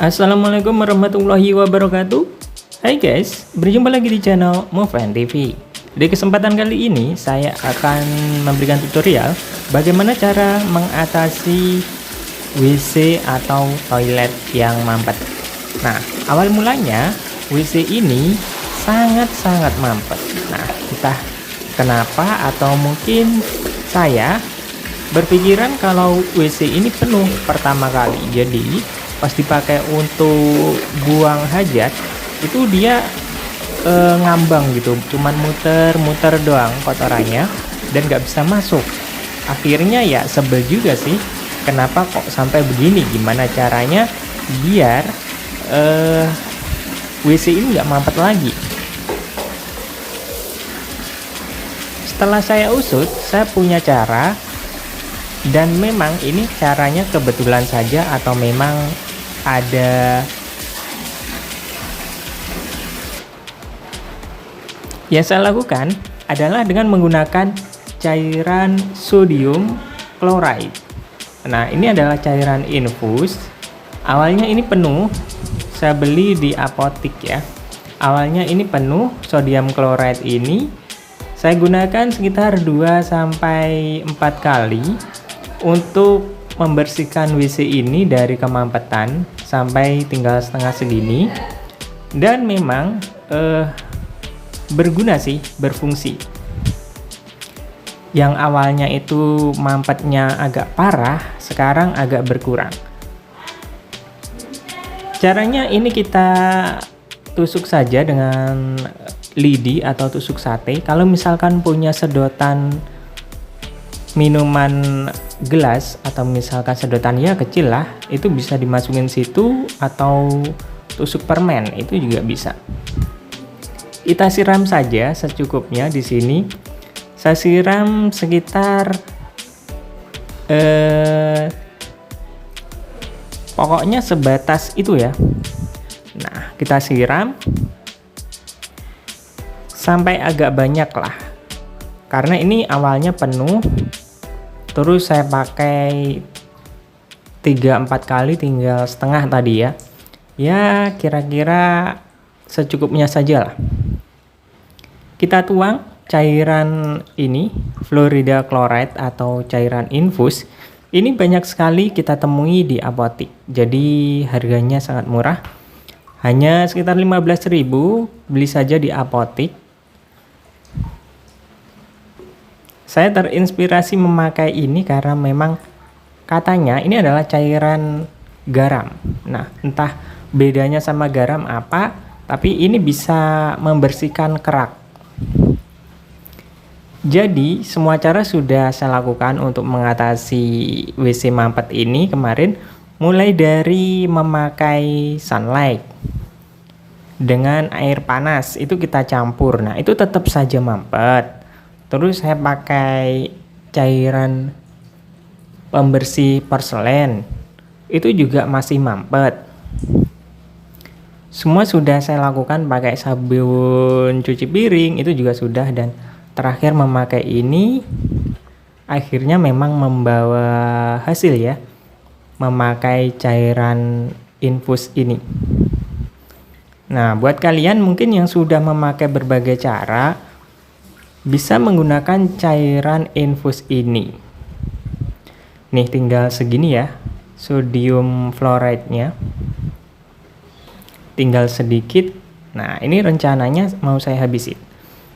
Assalamualaikum warahmatullahi wabarakatuh. Hai guys, berjumpa lagi di channel Moven TV. Di kesempatan kali ini saya akan memberikan tutorial bagaimana cara mengatasi WC atau toilet yang mampet. Nah, awal mulanya WC ini sangat-sangat mampet. Nah, entah kenapa atau mungkin saya berpikiran kalau WC ini penuh pertama kali. Jadi pas dipakai untuk buang hajat itu dia ngambang gitu, cuman muter-muter doang kotorannya dan nggak bisa masuk. Akhirnya ya sebel juga sih, kenapa kok sampai begini, gimana caranya biar WC ini nggak mampet lagi. Setelah saya usut, saya punya cara, dan memang ini caranya kebetulan saja atau memang ada yang saya lakukan adalah dengan menggunakan cairan sodium chloride. Nah, ini adalah cairan infus. Awalnya ini penuh, saya beli di apotik ya. Awalnya ini penuh sodium chloride ini. Saya gunakan sekitar 2-4 kali untuk membersihkan WC ini dari kemampetan sampai tinggal setengah segini, dan memang berguna sih, berfungsi. Yang awalnya itu mampetnya agak parah, sekarang agak berkurang. Caranya ini kita tusuk saja dengan lidi atau tusuk sate. Kalau misalkan punya sedotan minuman gelas atau misalkan sedotan ya kecil lah, itu bisa dimasukin situ, atau tusuk permen itu juga bisa. Kita siram saja secukupnya. Di sini saya siram sekitar pokoknya sebatas itu ya. Nah, kita siram sampai agak banyak lah, karena ini awalnya penuh. Terus saya pakai 3-4 kali, tinggal setengah tadi ya. Ya kira-kira secukupnya saja lah. Kita tuang cairan ini, fluorida chloride atau cairan infus. Ini banyak sekali kita temui di apotik. Jadi harganya sangat murah. Hanya sekitar 15.000, beli saja di apotik. Saya terinspirasi memakai ini karena memang katanya ini adalah cairan garam. Nah, entah bedanya sama garam apa, tapi ini bisa membersihkan kerak. Jadi, semua cara sudah saya lakukan untuk mengatasi WC mampet ini kemarin, mulai dari memakai sunlight dengan air panas, itu kita campur. Nah, itu tetap saja mampet. Terus saya pakai cairan pembersih porselen, itu juga masih mampet. Semua sudah saya lakukan, pakai sabun cuci piring itu juga sudah, dan terakhir memakai ini akhirnya memang membawa hasil ya, memakai cairan infus ini. Nah, buat kalian mungkin yang sudah memakai berbagai cara, bisa menggunakan cairan infus ini. Nih tinggal segini ya, sodium fluoride-nya. Tinggal sedikit. Nah, ini rencananya mau saya habisin.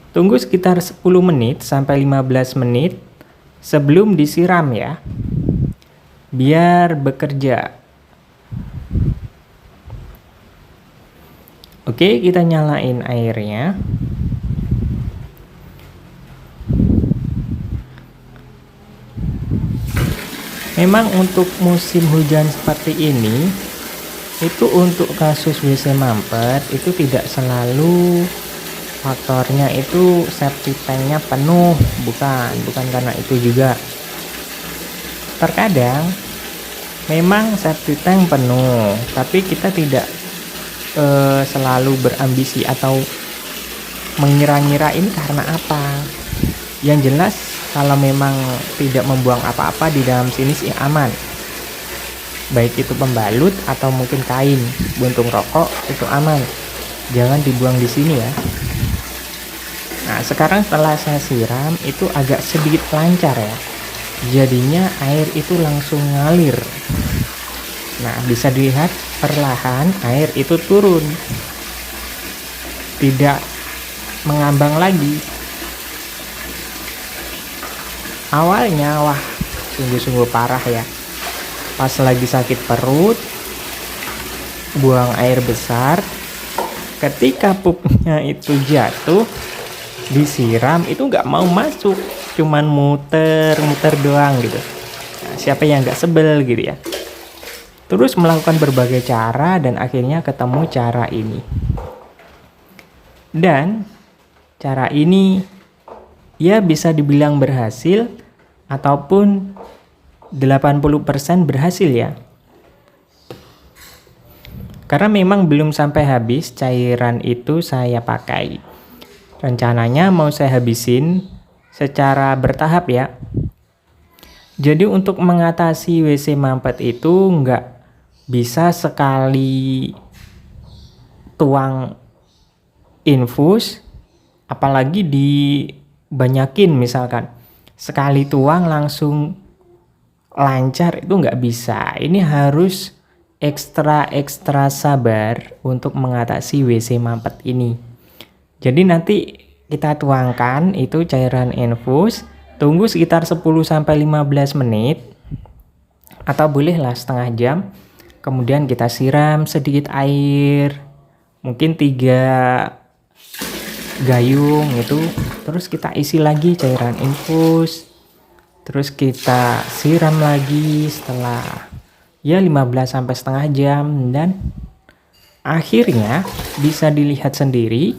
Tunggu sekitar 10 menit sampai 15 menit sebelum disiram ya. Biar bekerja. Oke, kita nyalain airnya. Memang untuk musim hujan seperti ini, itu untuk kasus WC mampet itu tidak selalu faktornya itu septic tanknya penuh, bukan karena itu juga. Terkadang memang septic tank penuh, tapi kita tidak selalu berambisi atau mengira-ngira ini karena apa. Yang jelas kalau memang tidak membuang apa-apa di dalam sini sih aman. baik itu pembalut atau mungkin kain buntung rokok, itu aman, jangan dibuang di sini ya. Nah, sekarang setelah saya siram itu agak sedikit lancar ya, jadinya air itu langsung ngalir. Nah, bisa dilihat perlahan air itu turun, tidak mengambang lagi. Awalnya wah, sungguh-sungguh parah ya, pas lagi sakit perut, buang air besar, ketika pupnya itu jatuh, disiram itu nggak mau masuk, cuman muter-muter doang gitu. Nah, siapa yang nggak sebel gitu ya. Terus melakukan berbagai cara dan akhirnya ketemu cara ini. Dan cara ini ya bisa dibilang berhasil ataupun 80% berhasil ya. Karena memang belum sampai habis cairan itu saya pakai. Rencananya mau saya habisin secara bertahap ya. Jadi untuk mengatasi WC mampet itu nggak bisa sekali tuang infus, apalagi dibanyakin misalkan. Sekali tuang langsung lancar itu nggak bisa. Ini harus ekstra sabar untuk mengatasi WC mampet ini. Jadi nanti kita tuangkan itu cairan infus, tunggu sekitar 10-15 menit atau bolehlah setengah jam. Kemudian kita siram sedikit air, mungkin 3 gayung itu, terus kita isi lagi cairan infus, terus kita siram lagi setelah ya 15 sampai setengah jam, dan akhirnya bisa dilihat sendiri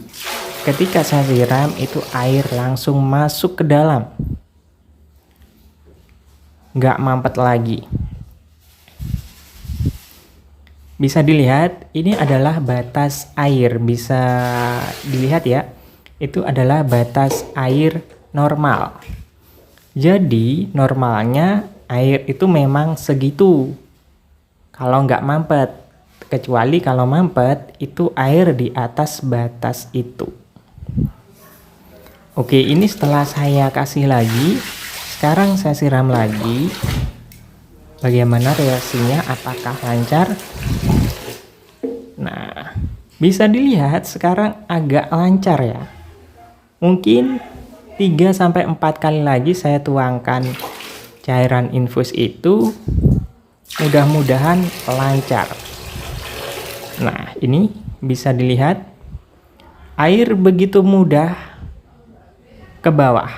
ketika saya siram itu air langsung masuk ke dalam, nggak mampet lagi. Bisa dilihat ini adalah batas air, bisa dilihat ya, itu adalah batas air normal. Jadi normalnya air itu memang segitu kalau nggak mampet, kecuali kalau mampet itu air di atas batas itu. Oke, ini setelah saya kasih lagi, sekarang saya siram lagi. Bagaimana reaksinya, apakah lancar? Nah, bisa dilihat sekarang agak lancar ya. Mungkin 3-4 kali lagi saya tuangkan cairan infus itu, mudah-mudahan lancar. Nah, ini bisa dilihat air begitu mudah ke bawah.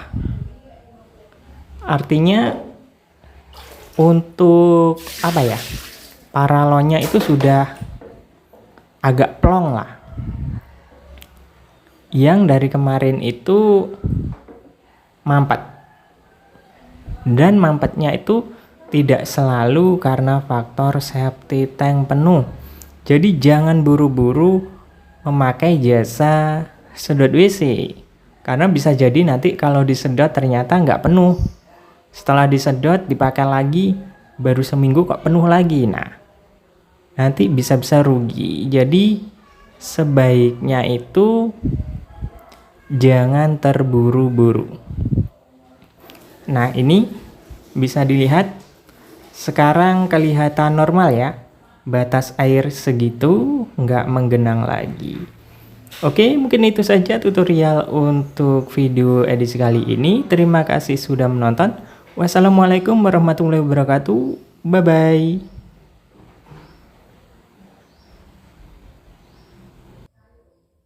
Artinya untuk apa ya, paralonnya itu sudah agak plong lah. Yang dari kemarin itu mampet, dan mampetnya itu tidak selalu karena faktor safety tank penuh. Jadi jangan buru-buru memakai jasa sedot WC, karena bisa jadi nanti kalau disedot ternyata nggak penuh. Setelah disedot dipakai lagi, baru seminggu kok penuh lagi. Nah, nanti bisa-bisa rugi. Jadi sebaiknya itu jangan terburu-buru. Nah, ini bisa dilihat sekarang kelihatan normal ya. Batas air segitu, nggak menggenang lagi. Oke, mungkin itu saja tutorial untuk video edisi kali ini. Terima kasih sudah menonton. Wassalamualaikum warahmatullahi wabarakatuh. Bye-bye.